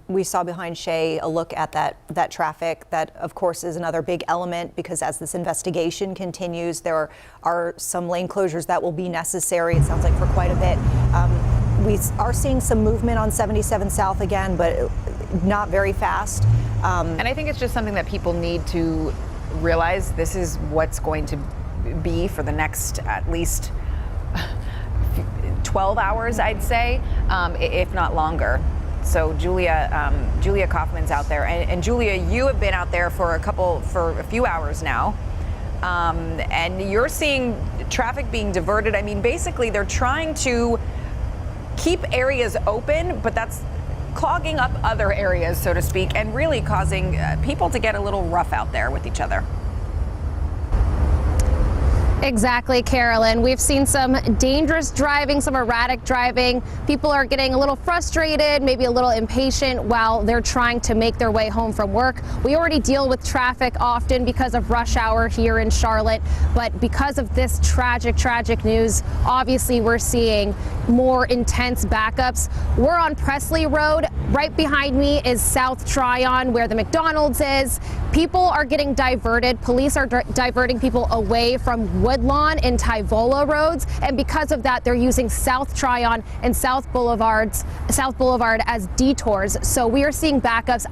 We saw behind Shay a look at that traffic. That, of course, is another big element because as this investigation continues, there are some lane closures that will be necessary, it sounds like, for quite a bit. We are seeing some movement on 77 South again, but not very fast. And I think it's just something that people need to realize. This is what's going to be for the next at least 12 hours, I'd say, if not longer. So Julia Kaufman's out there, and Julia, you have been out there for a few hours now, and you're seeing traffic being diverted. I mean, basically, they're trying to keep areas open, but that's clogging up other areas, so to speak, and really causing people to get a little rough out there with each other. Exactly, Carolyn. We've seen some dangerous driving, some erratic driving. People are getting a little frustrated, maybe a little impatient while they're trying to make their way home from work. We already deal with traffic often because of rush hour here in Charlotte, but because of this tragic news, obviously we're seeing more intense backups. We're on Presley Road. Right behind me is South Tryon, where the McDonald's is. People are getting diverted. Police are diverting people away from Woodlawn and Tyvola roads, and because of that, they're using South Tryon and South Boulevard as detours. So we are seeing backups.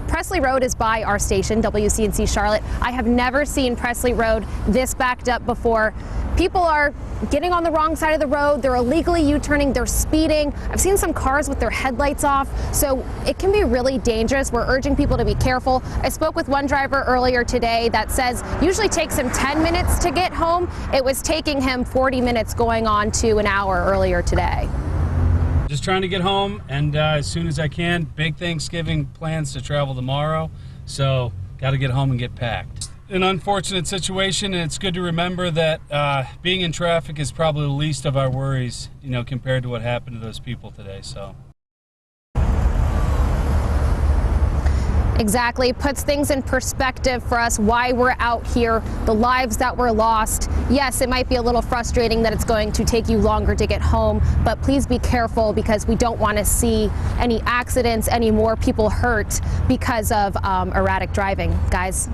Presley Road is by our station, WCNC Charlotte. I have never seen Presley Road this backed up before. People are getting on the wrong side of the road. They're illegally U-turning. They're speeding. I've seen some cars with their headlights off. So it can be really dangerous. We're urging people to be careful. I spoke with one driver earlier today that says usually takes him 10 minutes to get home. It was taking him 40 minutes going on to an hour earlier today. Just trying to get home, and as soon as I can. Big Thanksgiving plans to travel tomorrow, so got to get home and get packed. An unfortunate situation, and it's good to remember that being in traffic is probably the least of our worries, compared to what happened to those people today. So. Exactly. Puts things in perspective for us, why we're out here, the lives that were lost. Yes, it might be a little frustrating that it's going to take you longer to get home, but please be careful because we don't want to see any accidents, any more people hurt because of erratic driving, guys.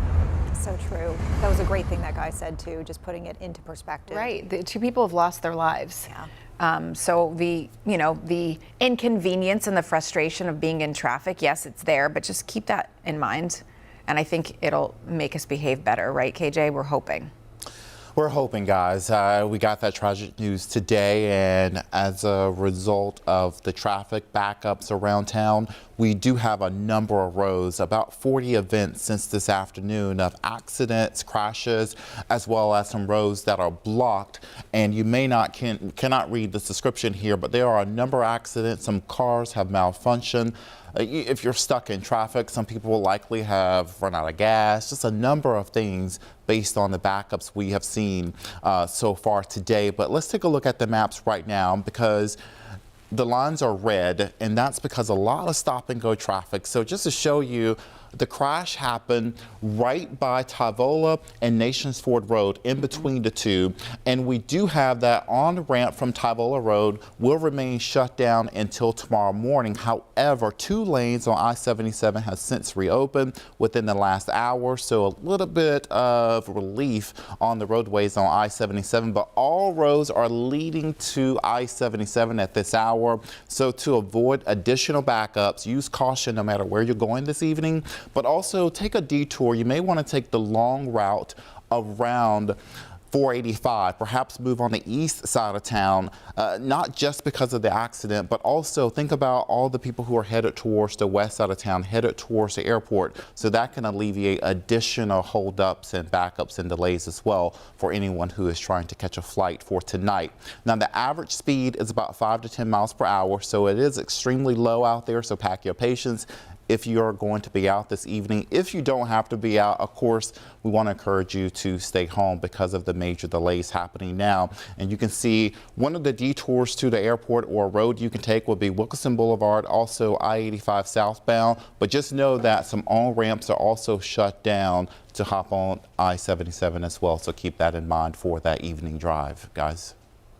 So true. That was a great thing that guy said too, just putting it into perspective. Right. The two people have lost their lives. Yeah. So the inconvenience and the frustration of being in traffic, yes, it's there, but just keep that in mind. And I think it'll make us behave better, right, KJ? We're hoping. We're hoping, guys. We got that tragic news today, and as a result of the traffic backups around town, we do have a number of roads, about 40 events since this afternoon of accidents, crashes, as well as some roads that are blocked. And you may not cannot read the description here, but there are a number of accidents. Some cars have malfunctioned. If you're stuck in traffic, some people will likely have run out of gas, just a number of things based on the backups we have seen so far today. But let's take a look at the maps right now because the lines are red, and that's because a lot of stop and go traffic. So just to show you, the crash happened right by Tyvola and Nations Ford Road, in between the two. And we do have that on-ramp from Tyvola Road will remain shut down until tomorrow morning. However, 2 lanes on I-77 has since reopened within the last hour, so a little bit of relief on the roadways on I-77, but all roads are leading to I-77 at this hour. So to avoid additional backups, use caution no matter where you're going this evening. But also take a detour. You may want to take the long route around 485, perhaps move on the east side of town, not just because of the accident, but also think about all the people who are headed towards the west side of town, headed towards the airport. So that can alleviate additional holdups and backups and delays as well for anyone who is trying to catch a flight for tonight. Now, the average speed is about 5 to 10 miles per hour, so it is extremely low out there, so pack your patience if you're going to be out this evening. If you don't have to be out, of course, we want to encourage you to stay home because of the major delays happening now. And you can see one of the detours to the airport or road you can take will be Wilkinson Boulevard, also I-85 southbound. But just know that some on-ramps are also shut down to hop on I-77 as well. So keep that in mind for that evening drive, guys.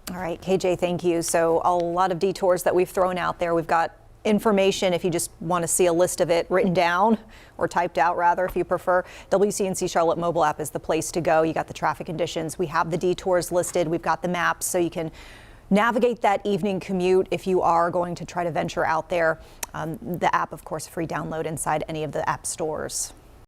All right, KJ, thank you. So a lot of detours that we've thrown out there. We've got information, if you just want to see a list of it written down or typed out rather, if you prefer, WCNC Charlotte mobile app is the place to go. You got the traffic conditions. We have the detours listed. We've got the maps so you can navigate that evening commute if you are going to try to venture out there. The app, of course, free download inside any of the app stores.